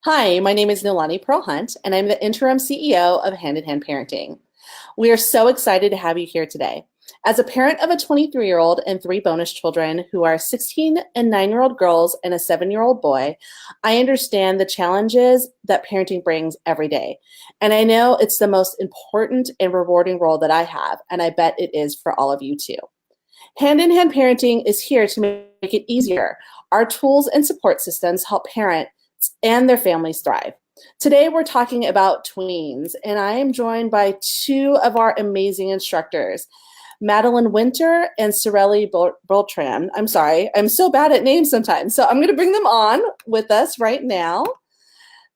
Hi, my name is Noelani Pearl Hunt, and I'm the interim CEO of Hand in Hand Parenting. We are so excited to have you here today. As a parent of a 23-year-old and three bonus children who are 16 and 9-year-old girls and a 7-year-old boy, I understand the challenges that parenting brings every day. And I know it's the most important and rewarding role that I have, and I bet it is for all of you too. Hand in Hand Parenting is here to make it easier. Our tools and support systems help parents and their families thrive. Today, we're talking about tweens, and I am joined by two of our amazing instructors, Madeleine Winter and Sareli Beltran. I'm sorry, I'm so bad at names sometimes. So I'm going to bring them on with us right now.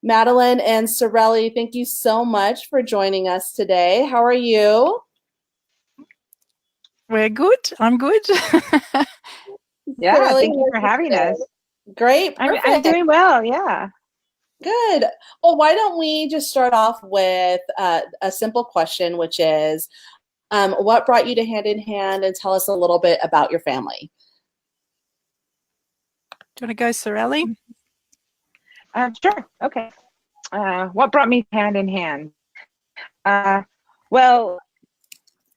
Madeleine and Sareli, thank you so much for joining us today. How are you? We're good. I'm good. Yeah, Sareli, thank you for having us. Great. I'm doing well, yeah. Good. Well, why don't we just start off with a simple question, which is, what brought you to Hand in Hand, and tell us a little bit about your family. Do you want to go, Sareli? Sure, okay. What brought me Hand in Hand? Well,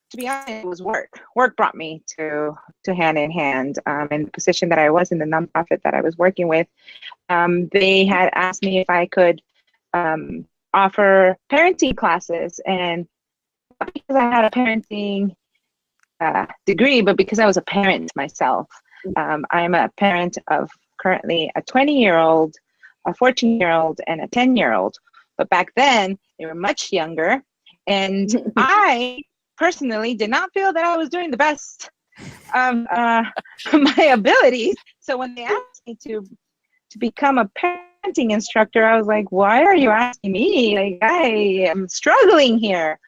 to be honest, it was work. Work brought me to Hand in Hand. In the position that I was in the nonprofit that I was working with, they had asked me if I could offer parenting classes, and not because I had a parenting degree, but because I was a parent myself. I'm a parent of currently a 20-year-old, a 14-year-old, and a 10-year-old. But back then, they were much younger, and I personally did not feel that I was doing the best my abilities. So when they asked me to become a parenting instructor, I was like, why are you asking me? Like, I am struggling here.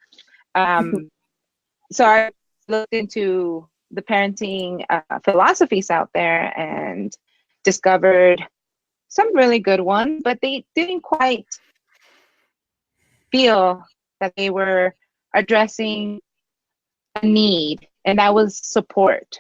So I looked into the parenting philosophies out there and discovered some really good ones, but they didn't quite feel that they were addressing a need, and that was support.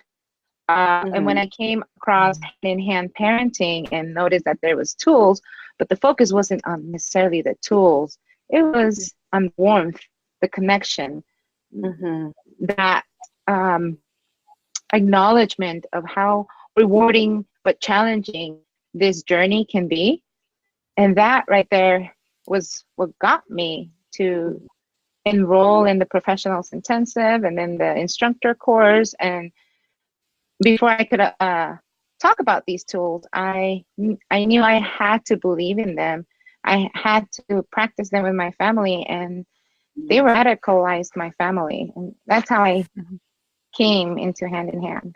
And when I came across Hand in Hand Parenting and noticed that there was tools, but the focus wasn't on necessarily the tools, it was on warmth, the connection, that acknowledgement of how rewarding but challenging this journey can be. And that right there was what got me to enroll in the professionals intensive and then the instructor course. And before I could talk about these tools, I knew I had to believe in them. I had to practice them with my family, and they radicalized my family. And that's how I came into Hand in Hand.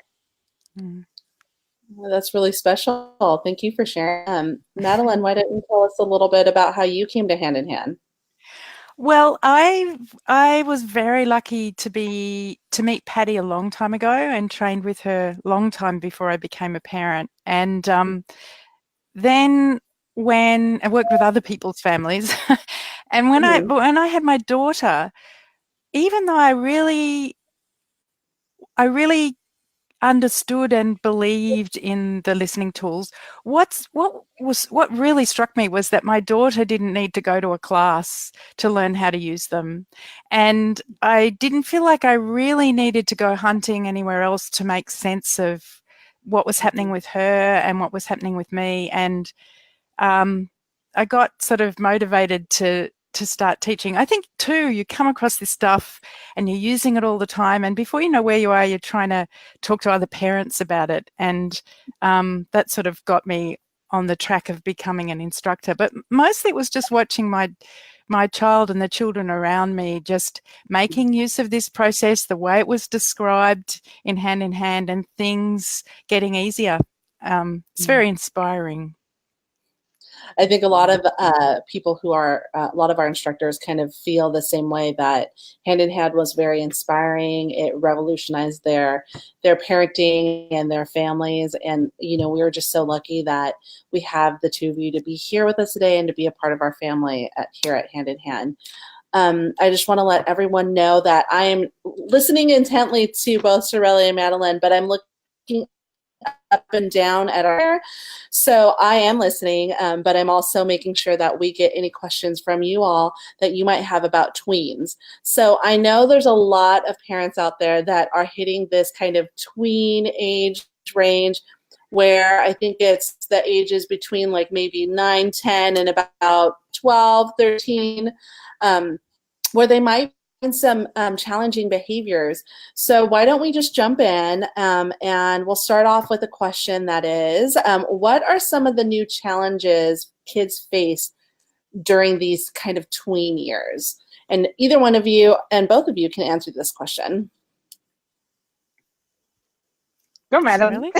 Well, that's really special. Thank you for sharing. Madeleine, why don't you tell us a little bit about how you came to Hand in Hand? Well, I was very lucky to meet Patty a long time ago and trained with her a long time before I became a parent. And then when I worked with other people's families, and when I had my daughter, even though I really understood and believed in the listening tools, what really struck me was that my daughter didn't need to go to a class to learn how to use them, and I didn't feel like I really needed to go hunting anywhere else to make sense of what was happening with her and what was happening with me. And I got sort of motivated to start teaching. I think too, you come across this stuff and you're using it all the time, and before you know where you are, you're trying to talk to other parents about it. And that sort of got me on the track of becoming an instructor. But mostly it was just watching my child and the children around me just making use of this process, the way it was described in Hand in Hand, and things getting easier. It's very inspiring. I think a lot of people who are, a lot of our instructors kind of feel the same way, that Hand in Hand was very inspiring. It revolutionized their parenting and their families. And, you know, we were just so lucky that we have the two of you to be here with us today and to be a part of our family here at Hand in Hand. I just want to let everyone know that I am listening intently to both Sareli and Madeleine, but I'm looking up and down at our, so I am listening, but I'm also making sure that we get any questions from you all that you might have about tweens. So I know there's a lot of parents out there that are hitting this kind of tween age range, where I think it's the ages between like maybe 9, 10, and about 12, 13, where they might find some challenging behaviors. So why don't we just jump in, and we'll start off with a question that is, what are some of the new challenges kids face during these kind of tween years? And either one of you and both of you can answer this question. Go, Madeleine. Really?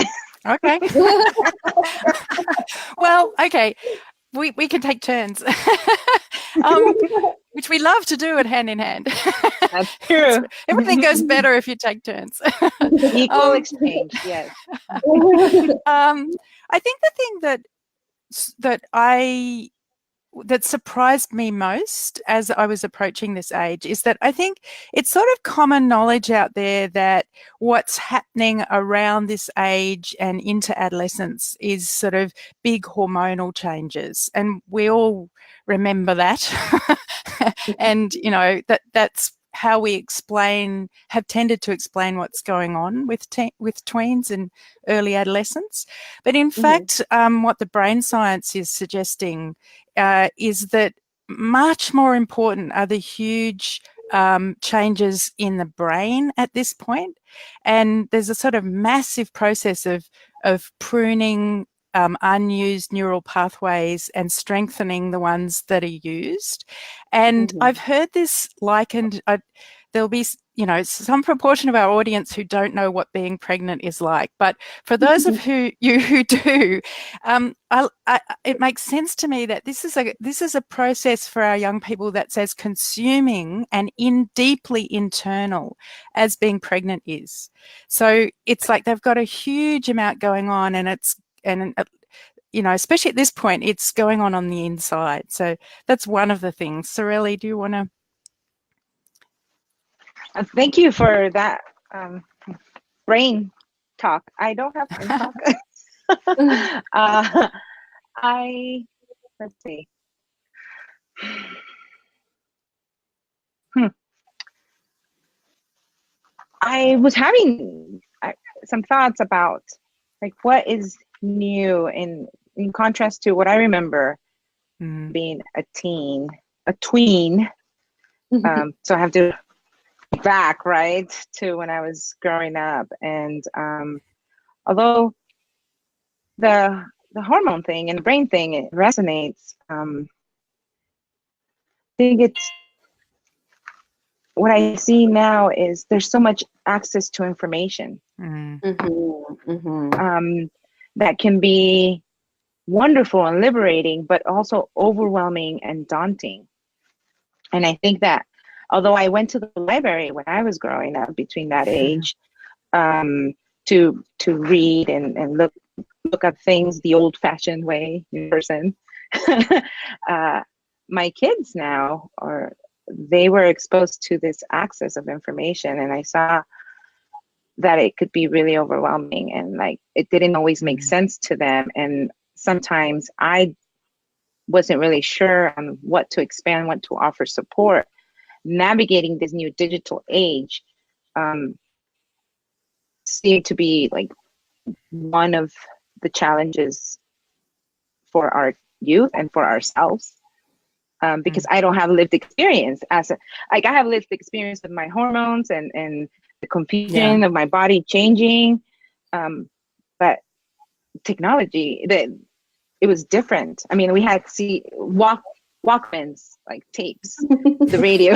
Okay. Well, okay. We can take turns, which we love to do at Hand in Hand. That's true. Everything goes better if you take turns. Equal exchange, yes. I think the thing that surprised me most as I was approaching this age is that I think it's sort of common knowledge out there that what's happening around this age and into adolescence is sort of big hormonal changes, and we all remember that. And that's how we have tended to explain what's going on with tweens and early adolescents. But in fact, what the brain science is suggesting is that much more important are the huge changes in the brain at this point. And there's a sort of massive process of pruning unused neural pathways and strengthening the ones that are used. And I've heard this likened, there'll be some proportion of our audience who don't know what being pregnant is like, but for those of you who do, it makes sense to me that this is a process for our young people that's as consuming and deeply internal as being pregnant is. So it's like they've got a huge amount going on, and especially at this point, it's going on the inside. So that's one of the things. Sareli, do you want to? Thank you for that brain talk. I don't have brain talk. Let's see. I was having some thoughts about like what is new in contrast to what I remember being a tween. So I have to back right to when I was growing up, and although the hormone thing and the brain thing, it resonates, I think it's what I see now is there's so much access to information that can be wonderful and liberating, but also overwhelming and daunting. And I think that although I went to the library when I was growing up between that age to read and look up things the old-fashioned way in person, my kids now they were exposed to this access of information, and I saw that it could be really overwhelming, and like it didn't always make sense to them, and sometimes I wasn't really sure on what to expand, what to offer support. Navigating this new digital age seemed to be like one of the challenges for our youth and for ourselves, because I don't have lived experience I have lived experience with my hormones and the confusion of my body changing, but technology, it was different. I mean, we had Walkmans, like tapes, the radio.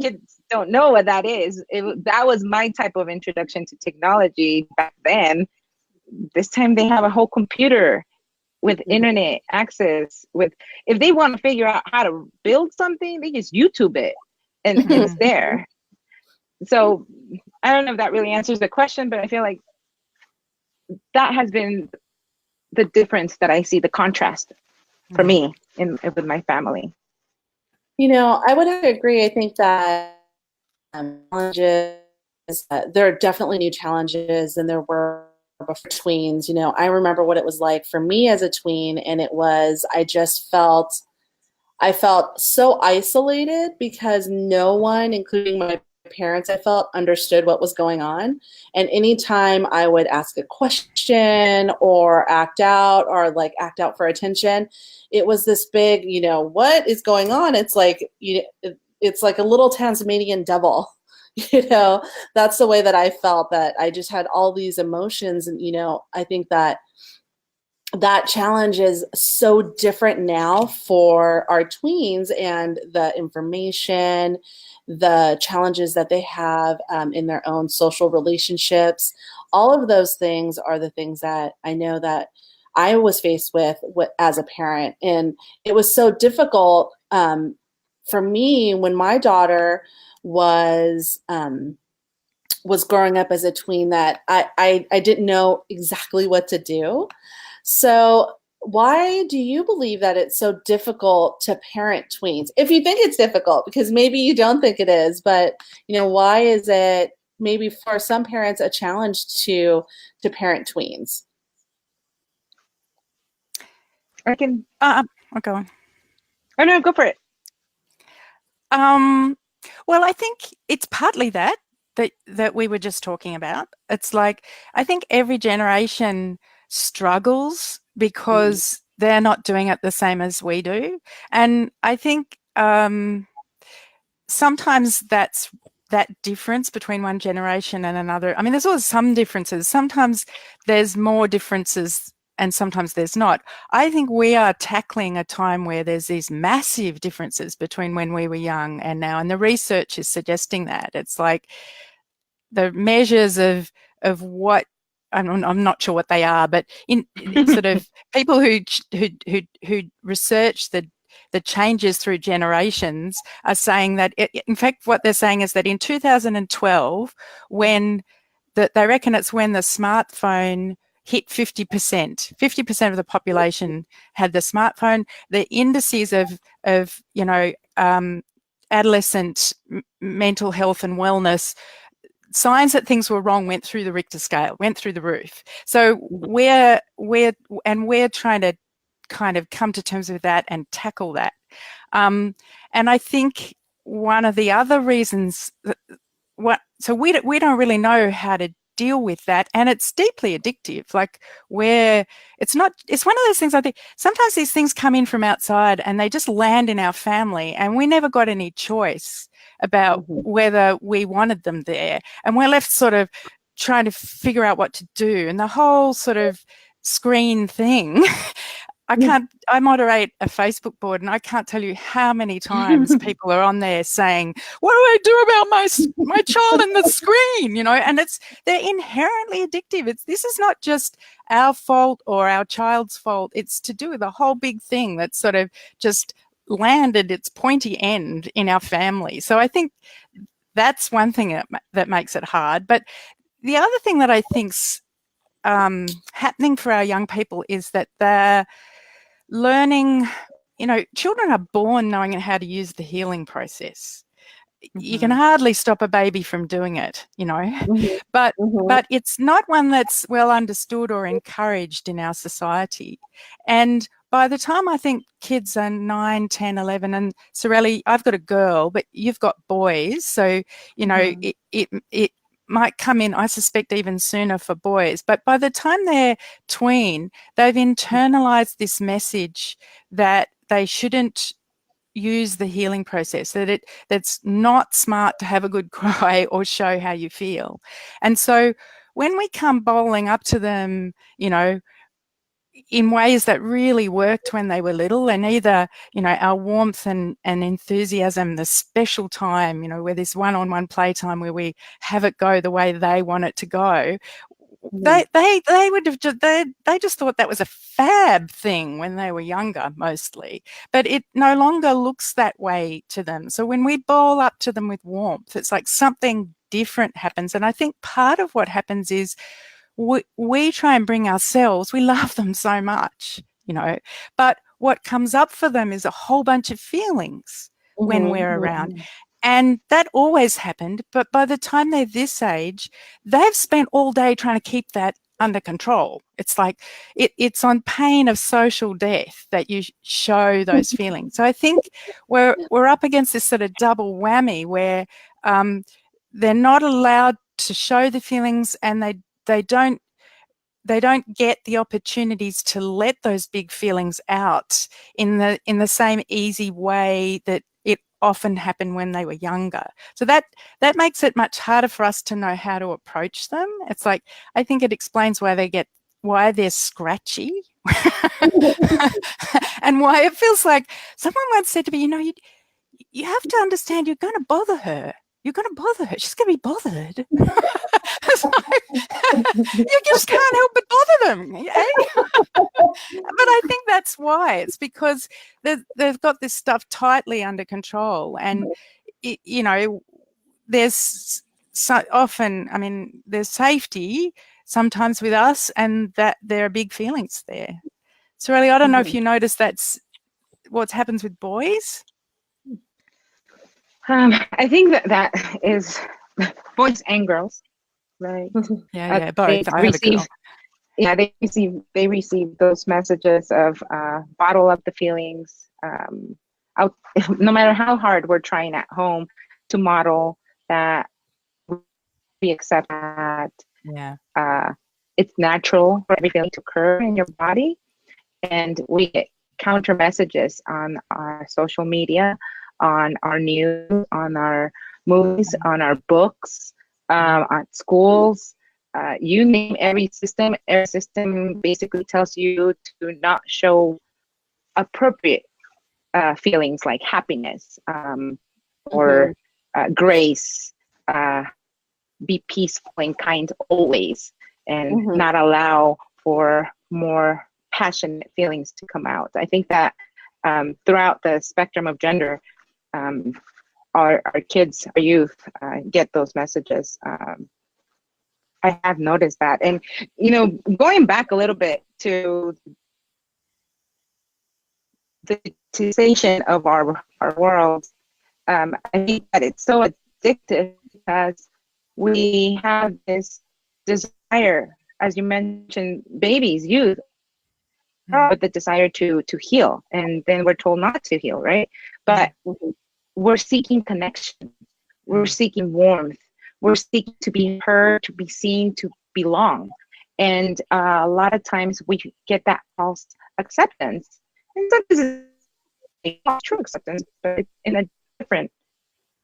Kids don't know what that is. That was my type of introduction to technology back then. This time they have a whole computer with internet access. If they want to figure out how to build something, they just YouTube it, and it's there. So I don't know if that really answers the question, but I feel like that has been the difference that I see, the contrast for me with my family. I would agree. I think that challenges there are definitely new challenges than there were before tweens. You know, I remember what it was like for me as a tween, and it was, I felt so isolated because no one, including my parents, I felt understood what was going on. And anytime I would ask a question or act out for attention, it was this big, you know, what is going on? It's like, it's like a little Tasmanian devil. You know, that's the way that I felt, that I just had all these emotions. And, you know, I think that challenge is so different now for our tweens, and the information, the challenges that they have in their own social relationships. All of those things are the things that I know that I was faced with as a parent. And it was so difficult for me when my daughter was growing up as a tween, that I didn't know exactly what to do. So why do you believe that it's so difficult to parent tweens? If you think it's difficult, because maybe you don't think it is, but you know, why is it maybe for some parents a challenge to parent tweens? I can. I'll go on. Oh no, go for it. Well, I think it's partly that we were just talking about. It's like, I think every generation struggles because they're not doing it the same as we do. And I think sometimes that's that difference between one generation and another. I mean, there's always some differences. Sometimes there's more differences and sometimes there's not. I think we are tackling a time where there's these massive differences between when we were young and now. And the research is suggesting that. It's like the measures of what, I'm not sure what they are, but in sort of people who research the changes through generations are saying that, in fact, what they're saying is that in 2012, when they reckon it's when the smartphone hit 50% of the population had the smartphone, the indices of you know, adolescent mental health and wellness, signs that things were wrong went through the Richter scale, went through the roof. So we're trying to kind of come to terms with that and tackle that. And I think one of the other reasons so we don't really know how to deal with that, and it's deeply addictive. Like, it's one of those things. I think sometimes these things come in from outside and they just land in our family, and we never got any choice about whether we wanted them there, and we're left sort of trying to figure out what to do. And the whole sort of screen thing, I moderate a Facebook board, and I can't tell you how many times people are on there saying, what do I do about my child in the screen? You know, and they're inherently addictive. This is not just our fault or our child's fault. It's to do with a whole big thing that's sort of just landed its pointy end in our family. So I think that's one thing that makes it hard. But the other thing that I think's happening for our young people is that they're learning, you know, children are born knowing how to use the healing process. You can hardly stop a baby from doing it, you know, but it's not one that's well understood or encouraged in our society. And by the time I think kids are 9, 10, 11, and Sareli, I've got a girl, but you've got boys. So, you know, it might come in, I suspect, even sooner for boys. But by the time they're tween, they've internalized this message that they shouldn't use the healing process, that that's not smart to have a good cry or show how you feel. And so when we come bowling up to them, you know, in ways that really worked when they were little, and either, you know, our warmth and enthusiasm, the special time, you know, where there's one-on-one playtime where we have it go the way they want it to go, they would have they just thought that was a fab thing when they were younger, mostly, but it no longer looks that way to them. So when we bowl up to them with warmth, it's like something different happens. And I think part of what happens is we try and bring ourselves, we love them so much, you know, but what comes up for them is a whole bunch of feelings when we're around. And that always happened. But by the time they're this age, they've spent all day trying to keep that under control. It's like it's on pain of social death that you show those feelings. So I think we're up against this sort of double whammy where they're not allowed to show the feelings, and they don't get the opportunities to let those big feelings out in the same easy way that it often happened when they were younger. So that makes it much harder for us to know how to approach them. It's like, I think it explains why they're scratchy and why it feels like someone once said to me, you have to understand you're going to bother her. You're going to bother her. She's going to be bothered. You just can't help but bother them. But I think that's why. It's because they've got this stuff tightly under control. And, there's so often, there's safety sometimes with us, and that there are big feelings there. Sareli, I don't know if you notice that's what happens with boys. I think that is boys and girls, right? Yeah, both. They receive those messages of bottle up the feelings. No matter how hard we're trying at home to model that, we accept that. Yeah. It's natural for every feeling to occur in your body, and we get counter messages on our social media, on our news, on our movies, on our books, at schools, you name every system basically tells you to not show appropriate feelings like happiness or grace, be peaceful and kind always, and not allow for more passionate feelings to come out. I think that throughout the spectrum of gender, our kids, our youth get those messages. I have noticed that. And, going back a little bit to the digitization of our world, I think that it's so addictive because we have this desire, as you mentioned, babies, youth, with the desire to heal, and then we're told not to heal, right? But we're seeking connection, we're seeking warmth, we're seeking to be heard, to be seen, to belong. And a lot of times we get that false acceptance, and sometimes it's true acceptance, but it's in a different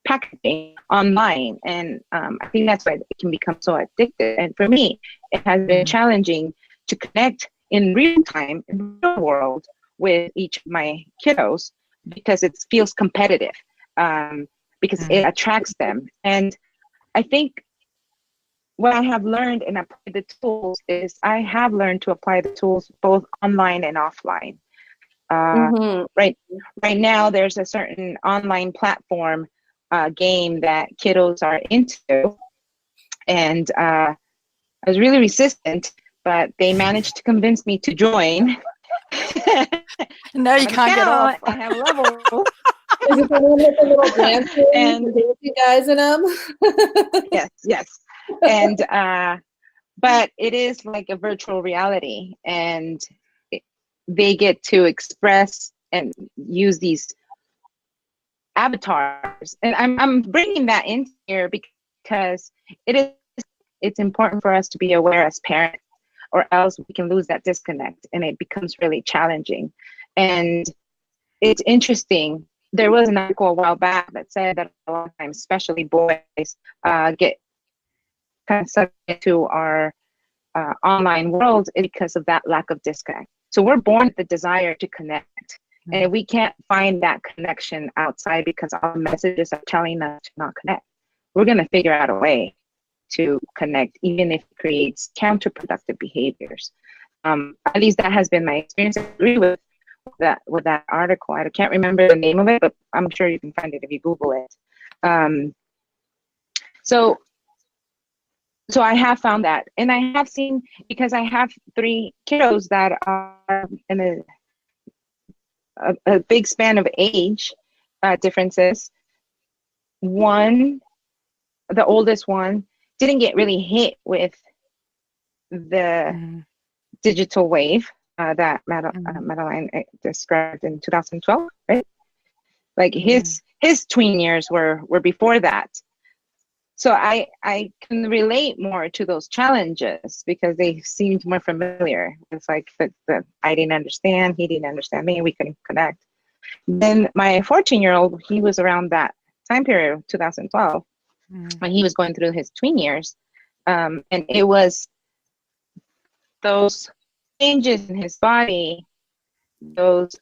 packaging online. And I think that's why it can become so addictive. And for me, it has been challenging to connect in real time, in the real world, with each of my kiddos, because it feels competitive, because it attracts them. And I think what I have learned and applied the tools is I have learned to apply the tools both online and offline. Right now, there's a certain online platform game that kiddos are into, and I was really resistant, but they managed to convince me to join. No, you can't get off. I have levels. Is it the one with the little dancing and dancing guys in them? Yes. And but it is like a virtual reality, and they get to express and use these avatars. And I'm bringing that in here because it's important for us to be aware as parents, or else we can lose that disconnect, and it becomes really challenging. And it's interesting. There was an article a while back that said that a lot of times, especially boys, get kind of sucked into our online world because of that lack of disconnect. So we're born with the desire to connect, and we can't find that connection outside because our messages are telling us to not connect. We're going to figure out a way to connect, even if it creates counterproductive behaviors. At least that has been my experience. I agree with that article. I can't remember the name of it, but I'm sure you can find it if you Google it. So I have found that, and I have seen, because I have 3 kiddos that are in a big span of age differences. one, the oldest one, didn't get really hit with the digital wave that Madeleine described in 2012, right? Like his tween years were before that. So I can relate more to those challenges because they seemed more familiar. It's like the I didn't understand, he didn't understand me, we couldn't connect. Then my 14-year-old, he was around that time period, 2012, when he was going through his tween years. And it was those changes in his body, those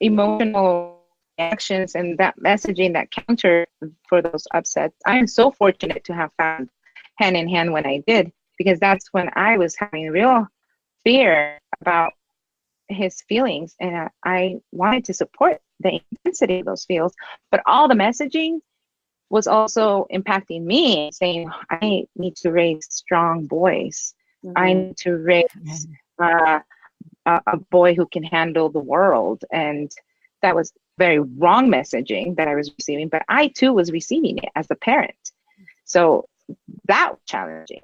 emotional reactions, and that messaging that counter for those upsets. I'm so fortunate to have found Hand in Hand when I did, because that's when I was having real fear about his feelings, and I wanted to support the intensity of those feels, but all the messaging was also impacting me, saying I need to raise strong boys. I need to raise a boy who can handle the world. And that was very wrong messaging that I was receiving, but I too was receiving it as a parent. So that was challenging.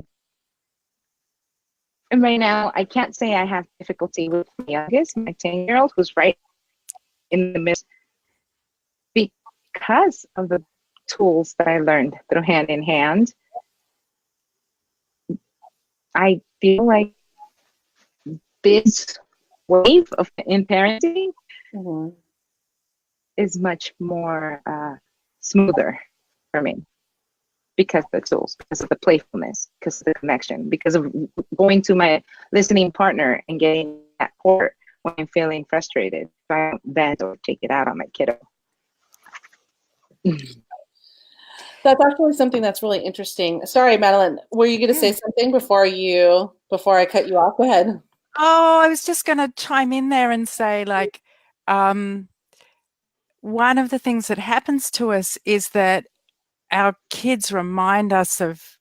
And right now, I can't say I have difficulty with my youngest, my 10-year-old, who's right in the midst, because of the tools that I learned through Hand in Hand. I feel like this wave in parenting is much more smoother for me because of the tools, because of the playfulness, because of the connection, because of going to my listening partner and getting that support when I'm feeling frustrated. So I don't vent or take it out on my kiddo. That's actually something that's really interesting. Sorry, Madeleine, were you going to say something before I cut you off? Go ahead. Oh, I was just going to chime in there and say, like, one of the things that happens to us is that our kids remind us of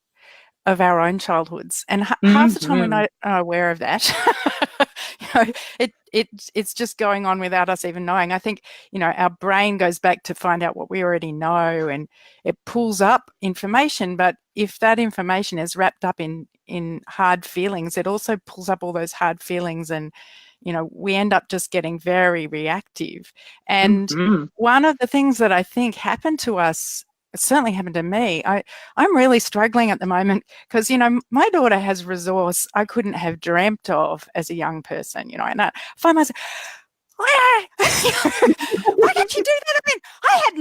our own childhoods, and half the time we're not aware of that. It's just going on without us even knowing. I think, our brain goes back to find out what we already know, and it pulls up information. But if that information is wrapped up in hard feelings, it also pulls up all those hard feelings, and we end up just getting very reactive. And one of the things that I think happened to us, it certainly happened to me. I'm really struggling at the moment because, my daughter has resource I couldn't have dreamt of as a young person, and I find myself, why did you do that? I mean, I had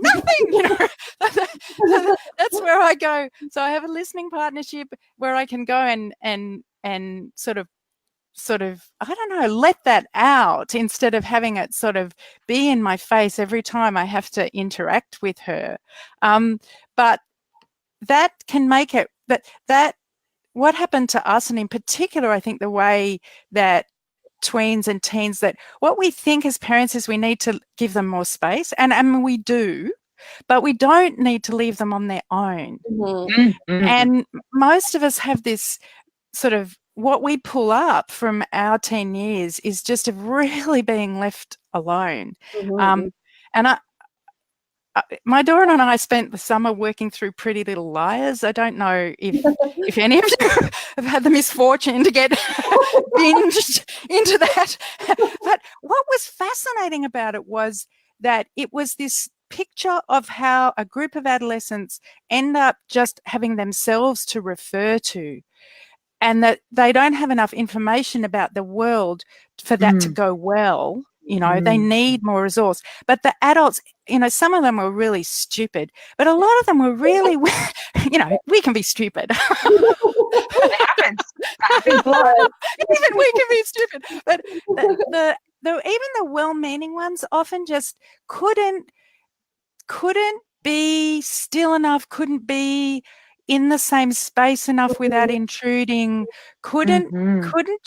nothing. That's where I go. So I have a listening partnership where I can go and sort of, I don't know, let that out instead of having it sort of be in my face every time I have to interact with her. But that can make it, that what happened to us, and in particular, I think the way that tweens and teens, that what we think as parents is we need to give them more space, and we do, but we don't need to leave them on their own. And most of us have this sort of, what we pull up from our teen years is just of really being left alone. And my daughter and I spent the summer working through Pretty Little Liars. I don't know if any of you have had the misfortune to get binged into that. But what was fascinating about it was that it was this picture of how a group of adolescents end up just having themselves to refer to, and that they don't have enough information about the world for that to go well. They need more resource. But the adults, some of them were really stupid, but a lot of them were really, we can be stupid. It happens. Even we can be stupid. But even the well-meaning ones often just couldn't be still enough, couldn't be in the same space enough without intruding, couldn't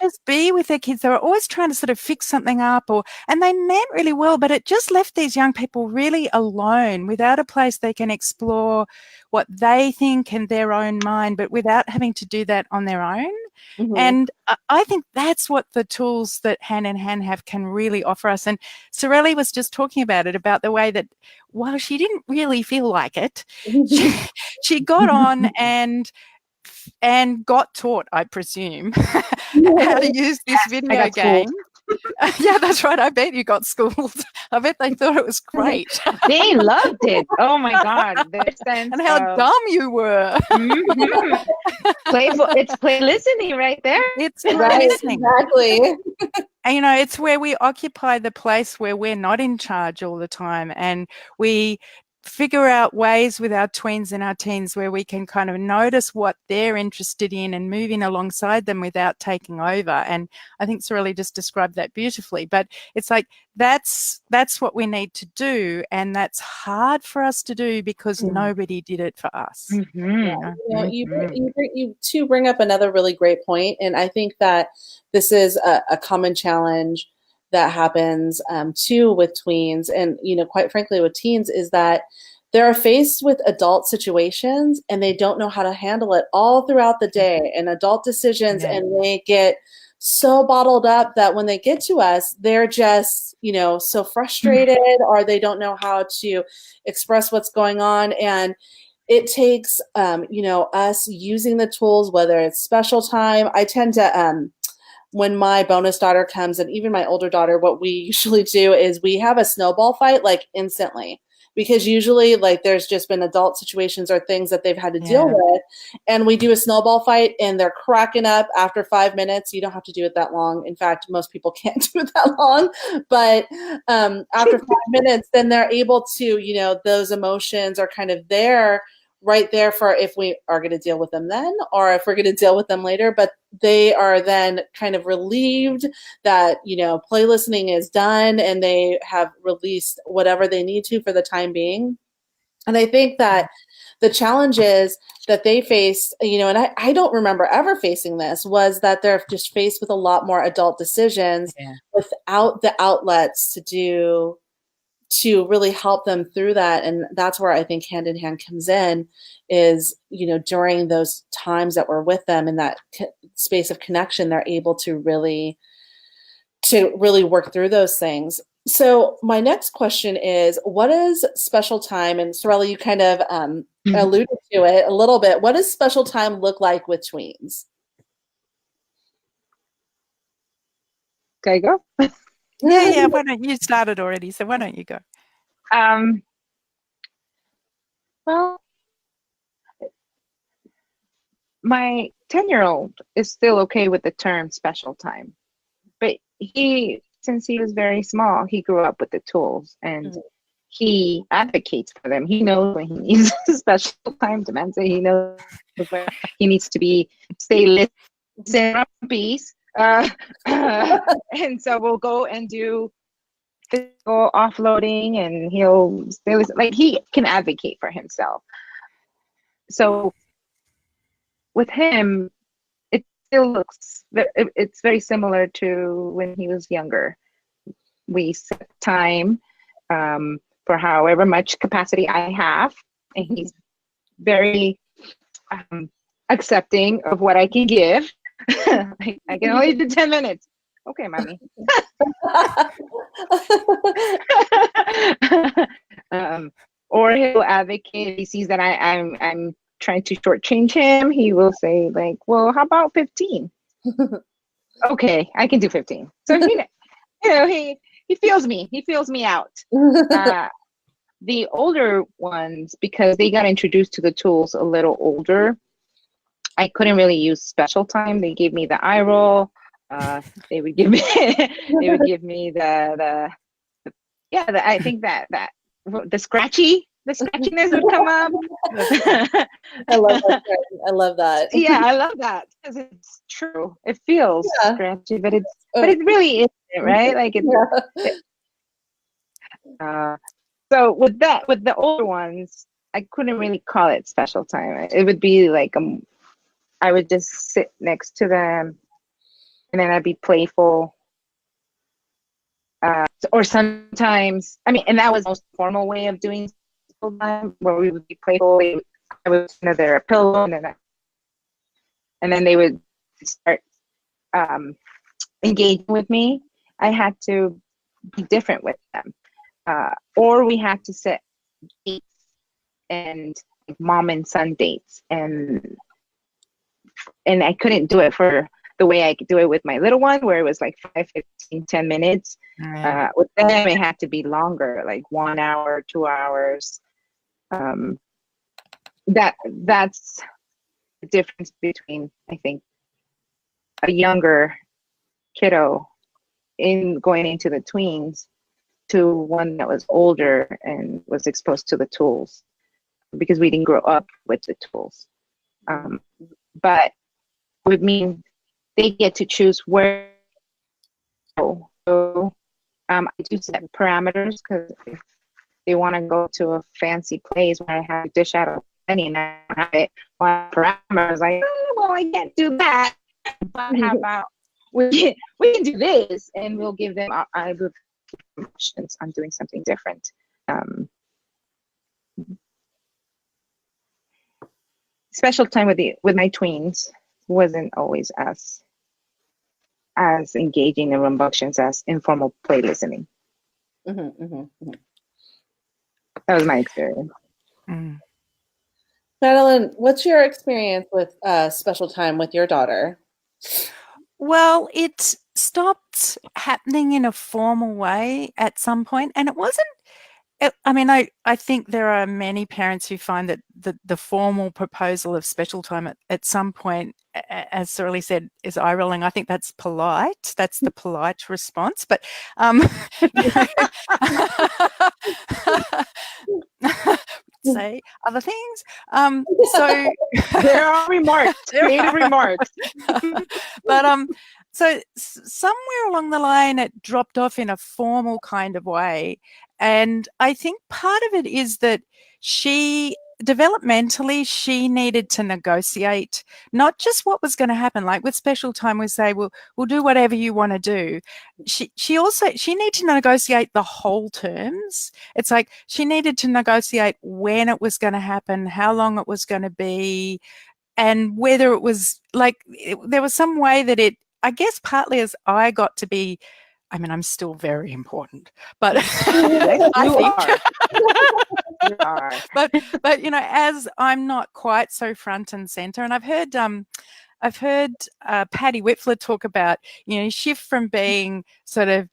just be with their kids. They were always trying to sort of fix something up, and they meant really well, but it just left these young people really alone, without a place they can explore what they think in their own mind, but without having to do that on their own. Mhm. And I think that's what the tools that Hand in Hand have can really offer us. And Sareli was just talking about it, about the way that while she didn't really feel like it, she got on and got taught, I presume, how to use this I video got game. schooled. Yeah, that's right. I bet you got schooled. I bet they thought it was great. They loved it. Oh my God. Their sense And how of dumb you were. Mhm. Playful. It's play listening right there. It's Right, listening. exactly. And, you know, it's where we occupy the place where we're not in charge all the time, and we figure out ways with our tweens and our teens where we can kind of notice what they're interested in and move in alongside them without taking over. And I think Sareli just described that beautifully. But it's like that's what we need to do, and that's hard for us to do because nobody did it for us. Mhm. You know, you two bring up another really great point, and I think that this is a common challenge that happens too with tweens, and you know, quite frankly, with teens, is that they're faced with adult situations and they don't know how to handle it all throughout the day, and adult decisions, and they get so bottled up that when they get to us, they're just, you know, so frustrated, or they don't know how to express what's going on. And it takes, you know, us using the tools, whether it's special time. I tend to, when my bonus daughter comes, and even my older daughter, what we usually do is we have a snowball fight like instantly, because usually like there's just been adult situations or things that they've had to deal with, and we do a snowball fight and they're cracking up after 5 minutes. You don't have to do it that long. In fact, most people can't do it that long, but after 5 minutes, then they're able to, you know, those emotions are kind of there, right there, for if we are going to deal with them then, or if we're going to deal with them later. But they are then kind of relieved that, you know, play listening is done and they have released whatever they need to for the time being. And I think that the challenges that they face, you know, and I don't remember ever facing this, was that they're just faced with a lot more adult decisions without the outlets to really help them through that. And that's where I think Hand in Hand comes in, is, you know, during those times that we're with them in that space of connection, they're able to really work through those things. So my next question is, what is special time? And Sareli, you kind of alluded to it a little bit. What does special time look like with tweens? Can I go? Yeah. Why don't you started already? So why don't you go? Well, my 10-year-old is still okay with the term special time, but since he was very small, he grew up with the tools, and he advocates for them. He knows when he needs special time to mentor. He knows when he needs to stay listen on peace. And so we'll go and do physical offloading, and he'll stay listen. Like, he can advocate for himself. So with him, it still looks, it's very similar to when he was younger. We set time for however much capacity I have, and he's very accepting of what I can give. I can only do 10 minutes. Okay, mommy. Or he'll advocate. He sees that I'm trying to shortchange him. He will say, like, well, how about 15? Okay, I can do 15. So he feels me. He feels me out. The older ones, because they got introduced to the tools a little older, I couldn't really use special time. They gave me the eye roll. They would give me the I think that the scratchiness would come up. I love that. I love that. Yeah, I love that, because it's true. It feels scratchy, but it really isn't, right? Like so with the older ones, I couldn't really call it special time. It would be like I would just sit next to them, and then I'd be playful. Or sometimes, and that was the most formal way of doing special time, where we would be playful. I would sit under their pillow, and then they would to start engaging with me, I had to be different with them. Or we had to set dates and mom and son dates, and I couldn't do it for the way I could do it with my little one, where it was like 5, 15, 10 minutes. With them, it had to be longer, like 1 hour, 2 hours. That's the difference between, I think, a younger kiddo in going into the tweens to one that was older and was exposed to the tools, because we didn't grow up with the tools. But with me, they get to choose where to go. So I do set parameters, because if they want to go to a fancy place where I have to dish out of money and I don't have it, well, parameters like, oh, well, I can't do that. But how about we can do this, and we'll give them options on doing something different. Special time with my tweens wasn't always as engaging and rambunctious as informal play listening. That was my experience. Madeleine, what's your experience with special time with your daughter? Well, it stopped happening in a formal way at some point, and it wasn't. I think there are many parents who find that the formal proposal of special time at some point, as Sareli said, is eye rolling. I think that's polite. That's the polite response. But say other things. So there are remarks, creative remarks. But so somewhere along the line, it dropped off in a formal kind of way. And I think part of it is that developmentally, she needed to negotiate not just what was going to happen. Like with special time, we say, we'll do whatever you want to do. She needed to negotiate the whole terms. It's like she needed to negotiate when it was going to happen, how long it was going to be, and whether it was there was some way that I guess partly as I got to be, I'm still very important, but I think you are. But as I'm not quite so front and center, and I've heard Patty Whitford talk about, shift from being sort of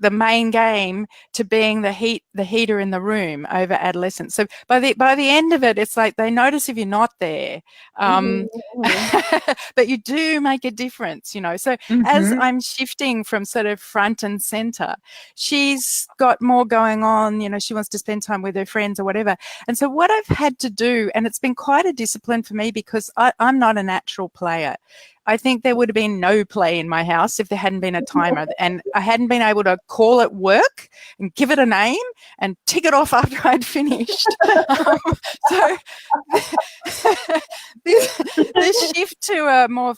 the main game to being the heater in the room over adolescence. So by the end of it, it's like they notice if you're not there, but you do make a difference, So as I'm shifting from sort of front and center, she's got more going on. She wants to spend time with her friends or whatever. And so what I've had to do, and it's been quite a discipline for me because I'm not a natural player. I think there would have been no play in my house if there hadn't been a timer and I hadn't been able to call it work and give it a name and tick it off after I'd finished. So this shift to a more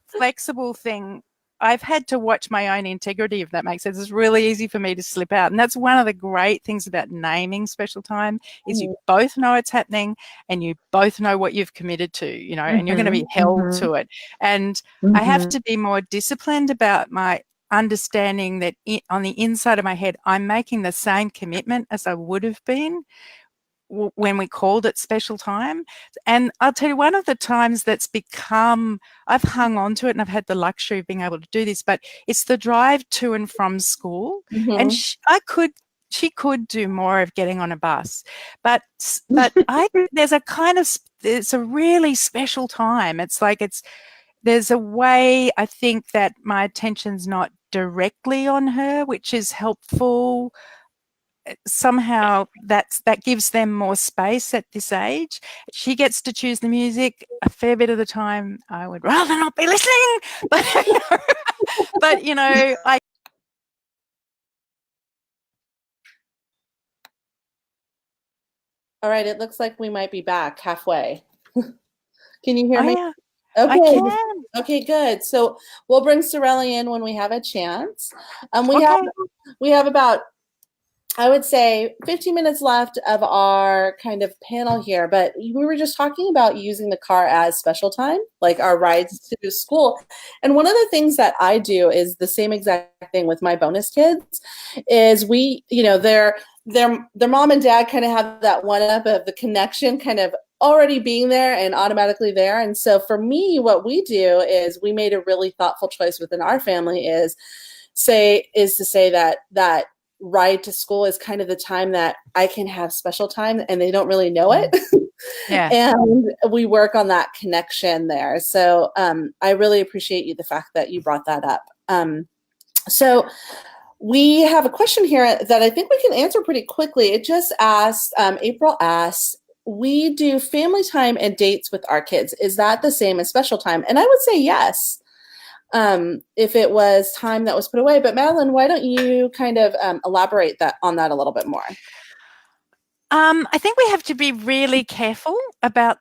flexible thing, I've had to watch my own integrity, if that makes sense. It's really easy for me to slip out. And that's one of the great things about naming special time is you both know it's happening and you both know what you've committed to, and you're going to be held to it. And I have to be more disciplined about my understanding that on the inside of my head, I'm making the same commitment as I would have been when we called it special time. And I'll tell you, one of the times that's become, I've hung on to it and I've had the luxury of being able to do this, but it's the drive to and from school. And she could do more of getting on a bus, but there's a really special time. It's like there's a way I think that my attention's not directly on her, which is helpful. Somehow that gives them more space at this age. She gets to choose the music a fair bit of the time. I would rather not be listening, but I. All right, it looks like we might be back halfway. Can you hear me? Yeah, okay. I can. Okay, good. So we'll bring Sareli in when we have a chance. We have about I would say 15 minutes left of our kind of panel here, but we were just talking about using the car as special time, like our rides to school. And one of the things that I do is the same exact thing with my bonus kids is we, you know, their mom and dad kind of have that one up of the connection kind of already being there and automatically there. And so for me, what we do is we made a really thoughtful choice within our family is to say that ride to school is kind of the time that I can have special time and they don't really know it. Yeah. And we work on that connection there. So I really appreciate the fact that you brought that up. So we have a question here that I think we can answer pretty quickly. It just asked, April asked, we do family time and dates with our kids. Is that the same as special time? And I would say yes. If it was time that was put away. But Madeleine, why don't you kind of elaborate on that a little bit more? I think we have to be really careful about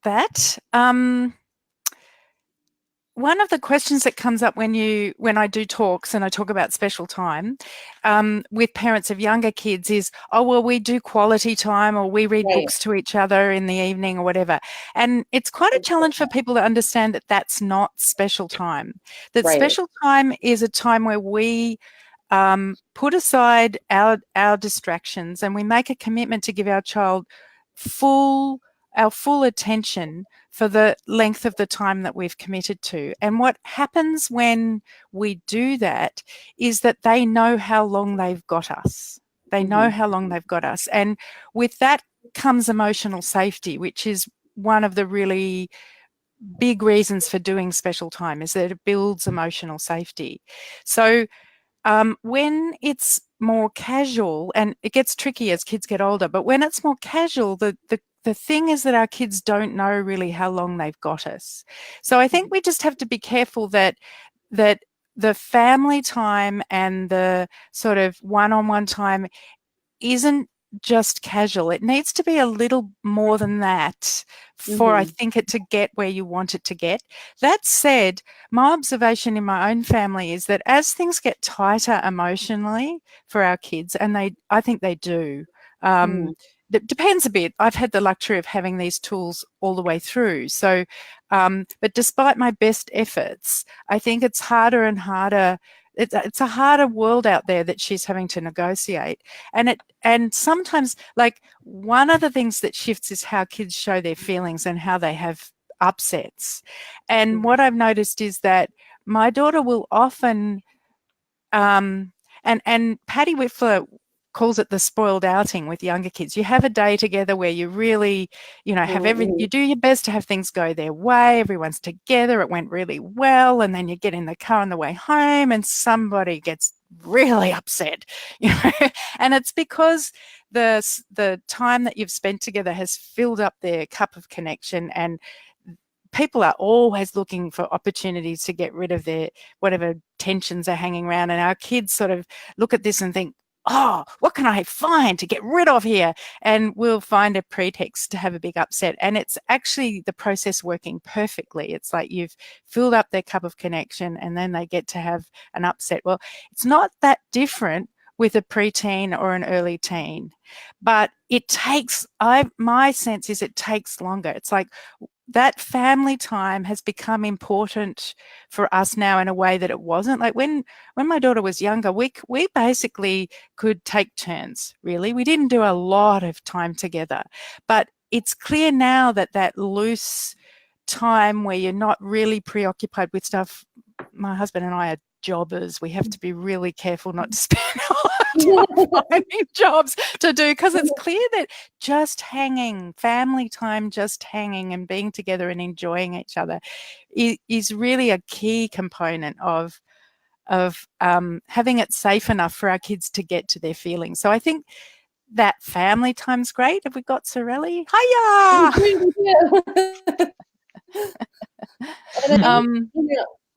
that. One of the questions that comes up when I do talks and I talk about special time with parents of younger kids is, oh, well, we do quality time or we read books to each other in the evening or whatever. And it's quite a challenge for people to understand that that's not special time. That special time is a time where we put aside our distractions and we make a commitment to give our child our full attention for the length of the time that we've committed to. And what happens when we do that is that they know how long they've got us. They know how long they've got us. And with that comes emotional safety, which is one of the really big reasons for doing special time, is that it builds emotional safety. So when it's more casual, and it gets tricky as kids get older, but when it's more casual, the thing is that our kids don't know really how long they've got us. So I think we just have to be careful that the family time and the sort of one-on-one time isn't just casual. It needs to be a little more than that for, I think, it to get where you want it to get. That said, my observation in my own family is that as things get tighter emotionally for our kids, and I think they do, it depends a bit. I've had the luxury of having these tools all the way through. So, but despite my best efforts, I think it's harder and harder. It's a harder world out there that she's having to negotiate. And sometimes, like, one of the things that shifts is how kids show their feelings and how they have upsets. And what I've noticed is that my daughter will often, and Patty Whitfler calls it the spoiled outing with younger kids. You have a day together where you really, have everything, you do your best to have things go their way. Everyone's together. It went really well. And then you get in the car on the way home and somebody gets really upset, and it's because the time that you've spent together has filled up their cup of connection, and people are always looking for opportunities to get rid of their whatever tensions are hanging around. And our kids sort of look at this and think, oh, what can I find to get rid of here? And we'll find a pretext to have a big upset. And it's actually the process working perfectly. It's like you've filled up their cup of connection and then they get to have an upset. Well, it's not that different with a preteen or an early teen, but it takes, my sense is it takes longer. It's like that family time has become important for us now in a way that it wasn't. Like when my daughter was younger, we basically could take turns, really. We didn't do a lot of time together, but it's clear now that loose time where you're not really preoccupied with stuff. My husband and I are jobbers. We have to be really careful not to spend our time finding jobs to do, because it's clear that just hanging, family time, just hanging and being together and enjoying each other is really a key component of having it safe enough for our kids to get to their feelings. So I think that family time's great. Have we got Sareli? Hiya!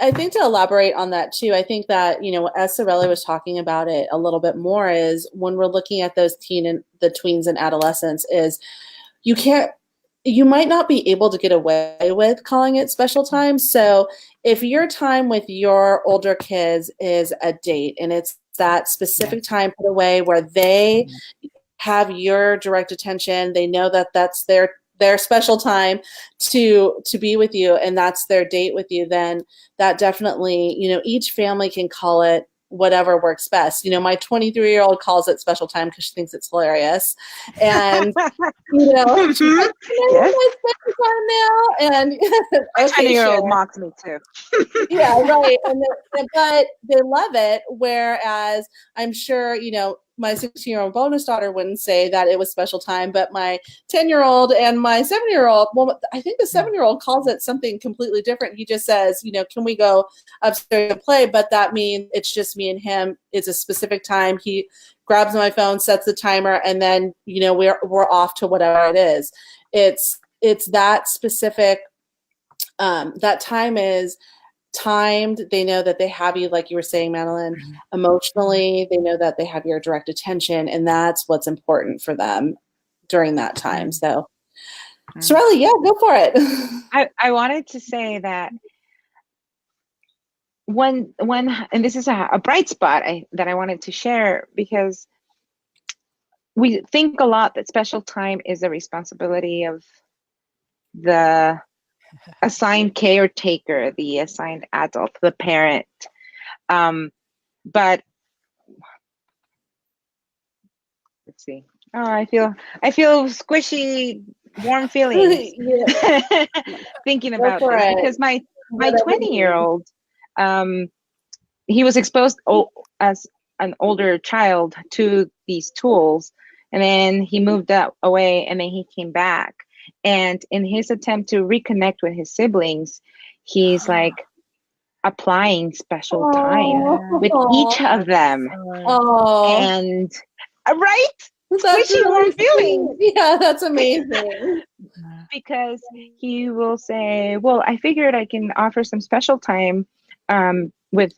I think to elaborate on that too, I think that, as Sareli was talking about it a little bit more, is when we're looking at those the tweens and adolescents, is you might not be able to get away with calling it special time. So if your time with your older kids is a date and it's that specific time put away where they have your direct attention. They know that that's their special time to be with you, and that's their date with you, then that definitely, each family can call it whatever works best. My 23-year-old calls it special time because she thinks it's hilarious. And, she's like, Yes. my special time now. And My okay, 20-year-old sure. mocks me too. Yeah, right. But they love it. Whereas I'm sure, my 16-year-old bonus daughter wouldn't say that it was special time, but my 10-year-old and my 7-year-old, well, I think the 7-year-old calls it something completely different. He just says, can we go upstairs and play? But that means it's just me and him. It's a specific time. He grabs my phone, sets the timer, and then, we're off to whatever it is. It's that specific. That time is timed. They know that they have you, like you were saying, Madeleine, emotionally. They know that they have your direct attention, and that's what's important for them during that time. So, Sareli, yeah, go for it. I wanted to say that when and this is a bright spot that I wanted to share, because we think a lot that special time is the responsibility of the assigned caretaker, the assigned adult, the parent. But let's see. Oh, I feel squishy, warm feelings thinking about this, because my 20-year-old, he was exposed as an older child to these tools, and then he moved away, and then he came back. And in his attempt to reconnect with his siblings, he's like applying special time with each of them. Oh, And right? that's Squishy warm really feelings. Yeah, that's amazing. Because he will say, well, I figured I can offer some special time with,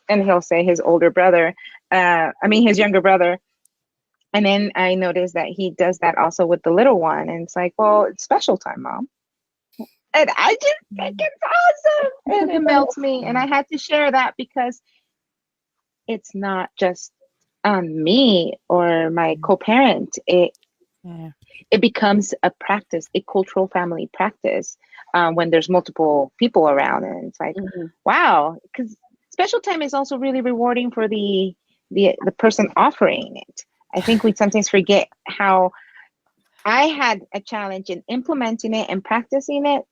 and he'll say his older brother, his younger brother. And then I noticed that he does that also with the little one. And it's like, well, it's special time, Mom. And I just think it's awesome. And it melts me. And I had to share that because it's not just me or my co-parent. It becomes a practice, a cultural family practice when there's multiple people around. And it's like, wow, because special time is also really rewarding for the person offering it. I think we sometimes forget how I had a challenge in implementing it and practicing it,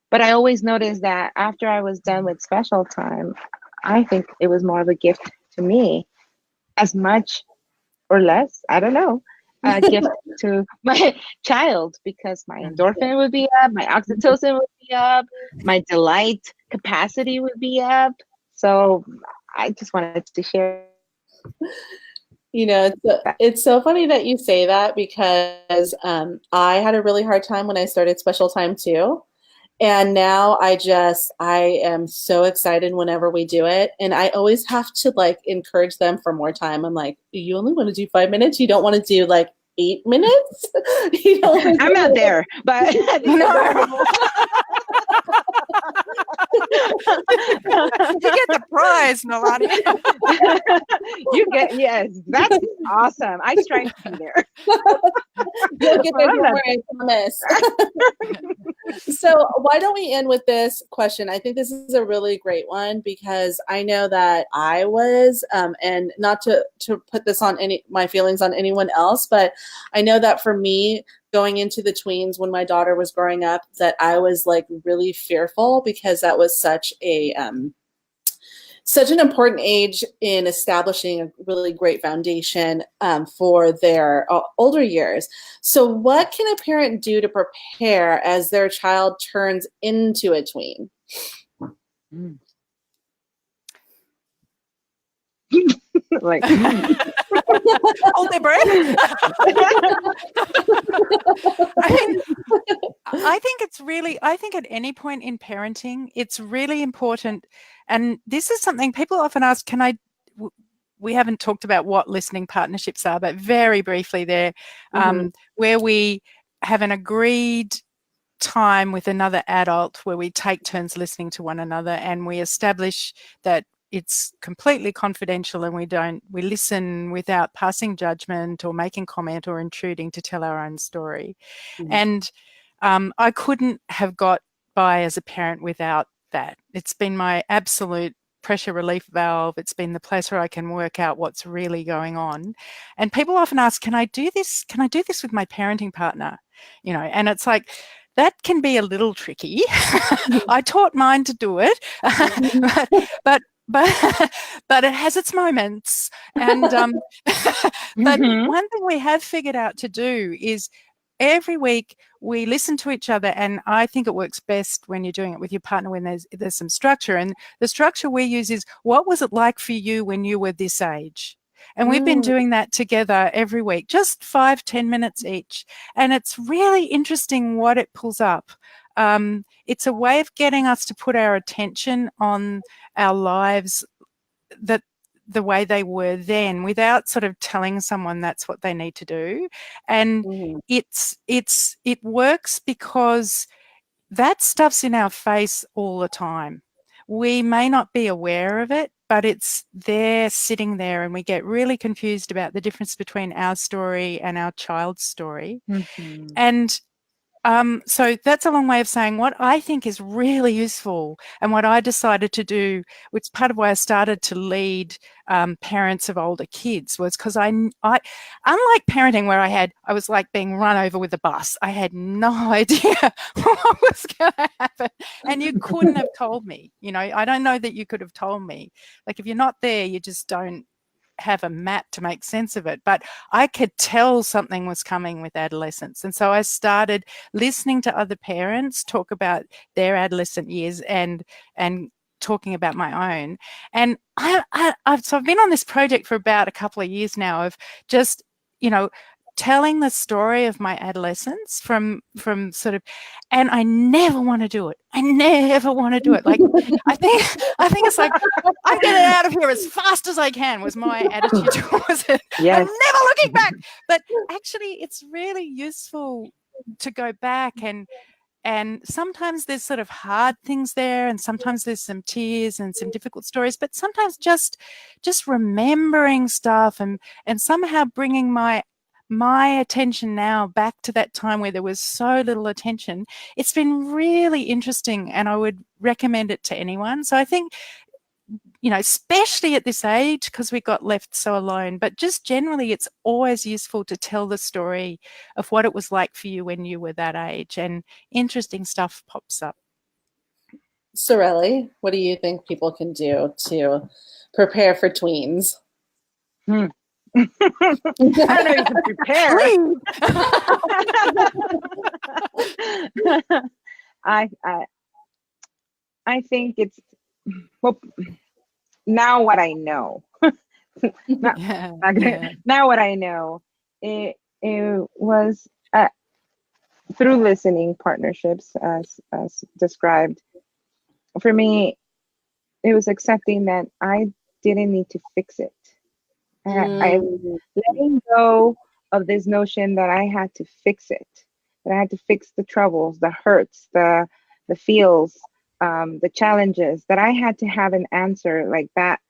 but I always noticed that after I was done with special time, I think it was more of a gift to me, as much or less, I don't know, a gift to my child, because my endorphin would be up, my oxytocin would be up, my delight capacity would be up. So I just wanted to share. It's so funny that you say that, because I had a really hard time when I started special time too. And now I am so excited whenever we do it. And I always have to encourage them for more time. I'm like, you only want to do 5 minutes? You don't want to do 8 minutes? I'm not there, but you get the prize, Noelani. Yes, that's awesome. I strive to be there. You'll get there, don't worry, I promise. So why don't we end with this question? I think this is a really great one, because I know that I was, and not to put this on my feelings on anyone else, but I know that for me, going into the tweens when my daughter was growing up, that I was really fearful, because that was such an important age in establishing a really great foundation for their older years. So what can a parent do to prepare as their child turns into a tween? Hold their breath. I think at any point in parenting, it's really important. And this is something people often ask, we haven't talked about what listening partnerships are, but very briefly there, where we have an agreed time with another adult where we take turns listening to one another, and we establish that it's completely confidential, and we listen without passing judgment or making comment or intruding to tell our own story. And I couldn't have got by as a parent without that. It's been my absolute pressure relief valve. It's been the place where I can work out what's really going on. And people often ask, can I do this? Can I do this with my parenting partner? You know, and it's like, that can be a little tricky. I taught mine to do it, but it has its moments. And but one thing we have figured out to do is every week we listen to each other, and I think it works best when you're doing it with your partner when there's some structure. And the structure we use is, what was it like for you when you were this age? And we've been doing that together every week, just 5-10 minutes each. And it's really interesting what it pulls up. It's a way of getting us to put our attention on our lives that the way they were then, without sort of telling someone that's what they need to do. And it works because that stuff's in our face all the time. We may not be aware of it, but it's there, sitting there, and we get really confused about the difference between our story and our child's story. And so that's a long way of saying what I think is really useful, and what I decided to do, which part of why I started to lead parents of older kids, was because I unlike parenting where I was like being run over with a bus. I had no idea what was going to happen, and you couldn't have told me. You know, I don't know that you could have told me. Like, if you're not there, you just don't have a map to make sense of it. But I could tell something was coming with adolescence. And so I started listening to other parents talk about their adolescent years and talking about my own. And so I've been on this project for about a couple of years now of just, you know, telling the story of my adolescence from sort of, and I never want to do it. I never want to do it. Like, I think it's like, I get it out of here as fast as I can, was my attitude towards it. Yes. I'm never looking back. But actually, it's really useful to go back, and sometimes there's sort of hard things there, and sometimes there's some tears and some difficult stories, but sometimes just remembering stuff and somehow bringing my attention now back to that time where there was so little attention. It's been really interesting, and I would recommend it to anyone. So I think, you know, especially at this age, because we got left so alone, but just generally, it's always useful to tell the story of what it was like for you when you were that age, and interesting stuff pops up. Sareli, what do you think people can do to prepare for tweens? I don't know if you can prepare. I think it's, well, now what I know. Now what I know, it was through listening partnerships, as described. For me, it was accepting that I didn't need to fix it. I letting go of this notion that I had to fix it, that I had to fix the troubles, the hurts, the feels, the challenges, that I had to have an answer like that.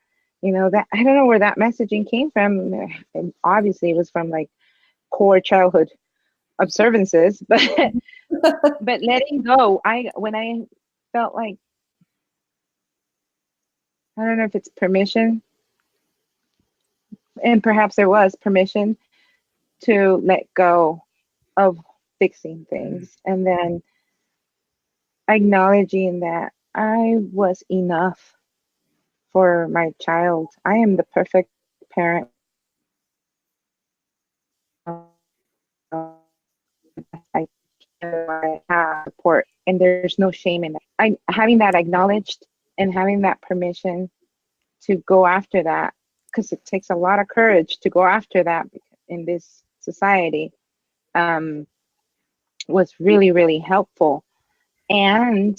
You know, that I don't know where that messaging came from. And obviously, it was from like core childhood observances, but but letting go. When I felt like, I don't know if it's permission. And perhaps there was permission to let go of fixing things, and then acknowledging that I was enough for my child. I am the perfect parent. I have support, and there's no shame in it. Having that acknowledged and having that permission to go after that, because it takes a lot of courage to go after that in this society, was really, really helpful. And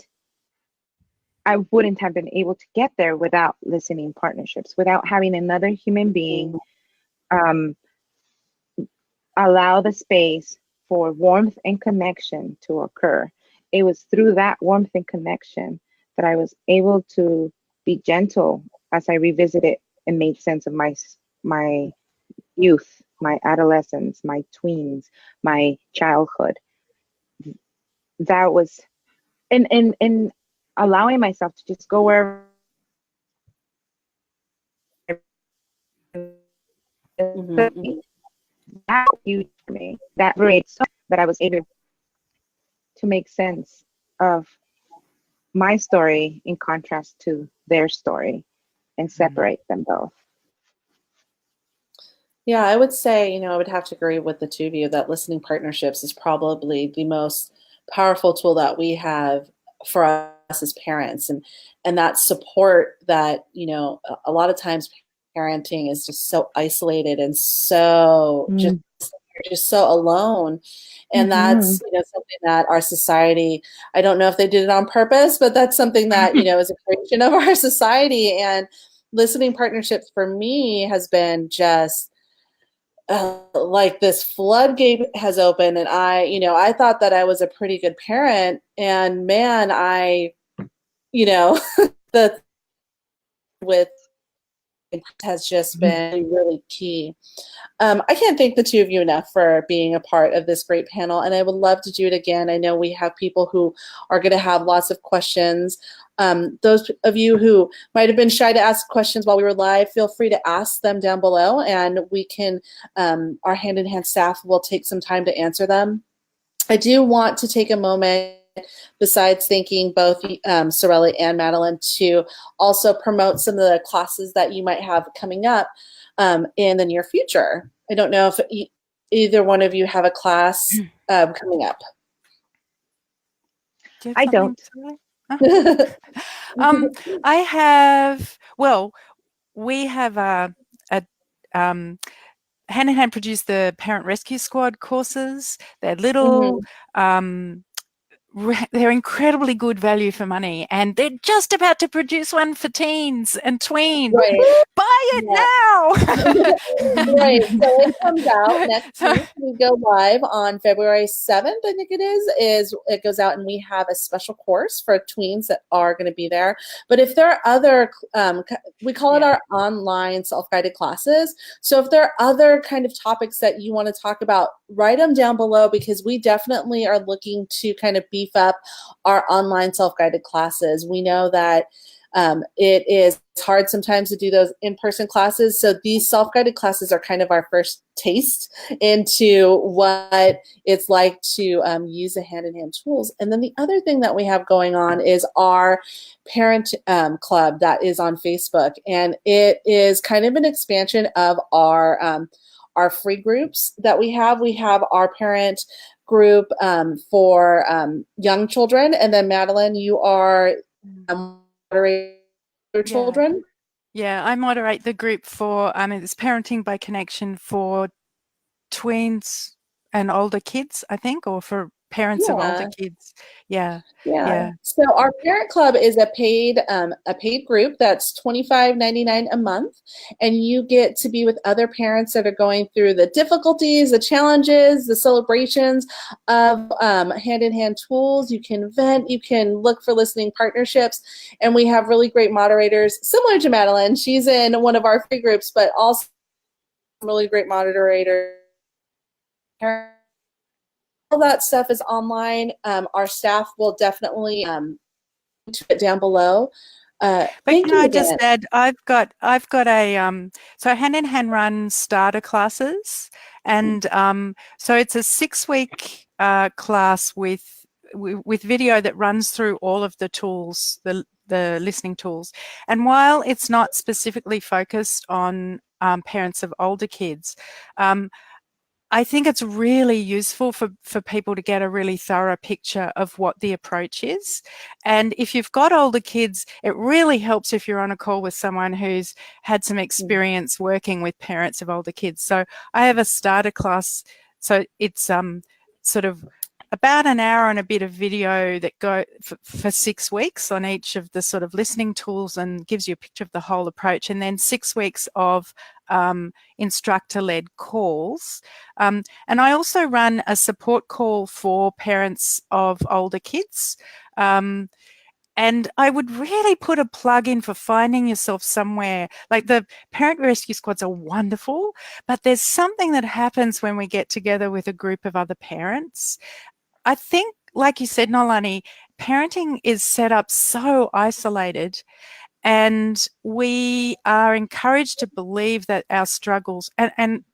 I wouldn't have been able to get there without listening partnerships, without having another human being allow the space for warmth and connection to occur. It was through that warmth and connection that I was able to be gentle as I revisited and made sense of my youth, my adolescence, my tweens, my childhood. That was and allowing myself to just go where Mm-hmm. that huge for me. That creates so that I was able to make sense of my story in contrast to their story and separate them both. Yeah, I would say, I would have to agree with the two of you that listening partnerships is probably the most powerful tool that we have for us as parents, and that support that, a lot of times parenting is just so isolated and so just so alone. And that's, something that our society, I don't know if they did it on purpose, but that's something that, is a creation of our society. And listening partnerships for me has been just like this floodgate has opened. And I thought that I was a pretty good parent, and man, the with has just been really key. I can't thank the two of you enough for being a part of this great panel, and I would love to do it again. I know we have people who are going to have lots of questions. Those of you who might have been shy to ask questions while we were live, feel free to ask them down below, and we can, our hand-in-hand staff will take some time to answer them. I do want to take a moment, besides thanking both Sareli and Madeleine, to also promote some of the classes that you might have coming up in the near future. I don't know if either one of you have a class coming up. I don't. I have, well, we have Hand in Hand produced the Parent Rescue Squad courses. They're little, they're incredibly good value for money, and they're just about to produce one for teens and tweens. Right. Buy it now. Right. So it comes out next week. We go live on February 7th, I think it is it goes out, and we have a special course for tweens that are going to be there. But if there are other, we call it our online self-guided classes. So if there are other kind of topics that you want to talk about, write them down below, because we definitely are looking to kind of beef up our online self-guided classes. We know that it is hard sometimes to do those in-person classes. So these self-guided classes are kind of our first taste into what it's like to use the hand-in-hand tools. And then the other thing that we have going on is our parent club that is on Facebook. And it is kind of an expansion of our free groups that we have. We have our parent group for young children. And then Madeleine, you are moderating children. Yeah, I moderate the group for it's Parenting by Connection for tweens and older kids, I think, or for parents of older kids. Yeah. So our parent club is a paid group that's $25.99 a month, and you get to be with other parents that are going through the difficulties, the challenges, the celebrations of hand-in-hand tools. You can vent, you can look for listening partnerships, and we have really great moderators similar to Madeleine. She's in one of our free groups, but also really great moderators. All that stuff is online. Our staff will definitely put it down below. But can I just add, I've got a so Hand in Hand runs starter classes, and so it's a 6-week class with video that runs through all of the tools, the listening tools. And while it's not specifically focused on parents of older kids, I think it's really useful for people to get a really thorough picture of what the approach is. And if you've got older kids, it really helps if you're on a call with someone who's had some experience working with parents of older kids. So I have a starter class. So it's sort of about an hour and a bit of video that go for 6 weeks on each of the sort of listening tools, and gives you a picture of the whole approach. And then 6 weeks of instructor-led calls. And I also run a support call for parents of older kids. And I would really put a plug in for finding yourself somewhere. Like the parent rescue squads are wonderful, but there's something that happens when we get together with a group of other parents. I think, like you said, Noelani, parenting is set up so isolated, and we are encouraged to believe that our struggles and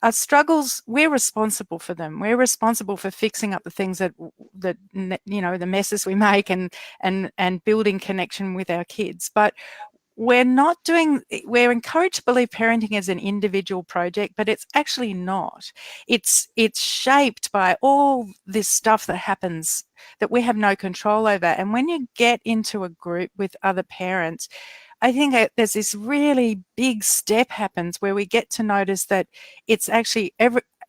our struggles, we're responsible for them. We're responsible for fixing up the things that the messes we make and building connection with our kids. But we're encouraged to believe parenting is an individual project, but it's actually not. It's shaped by all this stuff that happens that we have no control over. And when you get into a group with other parents, I think there's this really big step happens where we get to notice that it's actually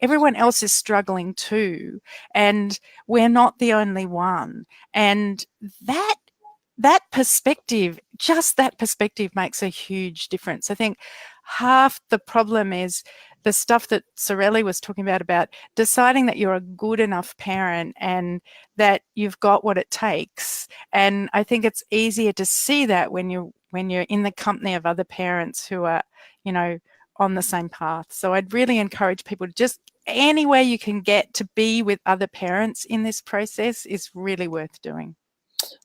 everyone else is struggling too, and we're not the only one. And that perspective, just that perspective, makes a huge difference. I think half the problem is the stuff that Sareli was talking about deciding that you're a good enough parent and that you've got what it takes. And I think it's easier to see that when you're in the company of other parents who are, on the same path. So I'd really encourage people to just any way you can get to be with other parents in this process is really worth doing.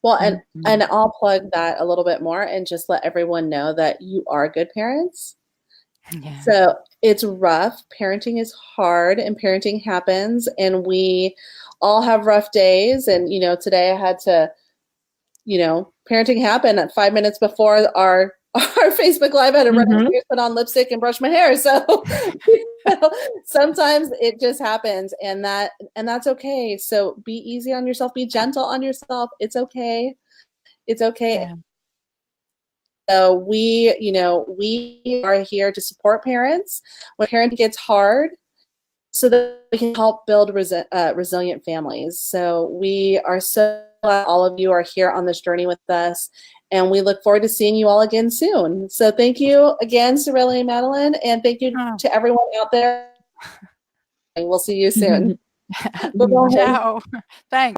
Well, and I'll plug that a little bit more and just let everyone know that you are good parents. Yeah. So it's rough. Parenting is hard and parenting happens, and we all have rough days. And, today I had to, parenting happened at 5 minutes before our Facebook Live. I had to run upstairs, put on lipstick and brush my hair. So sometimes it just happens, and that's okay. So be easy on yourself, be gentle on yourself. It's okay. It's okay. Yeah. So we are here to support parents when parenting gets hard so that we can help build resilient families. So we are so glad all of you are here on this journey with us, and we look forward to seeing you all again soon. So thank you again, Sareli and Madeleine, and thank you to everyone out there. We'll see you soon. Ciao. Thanks.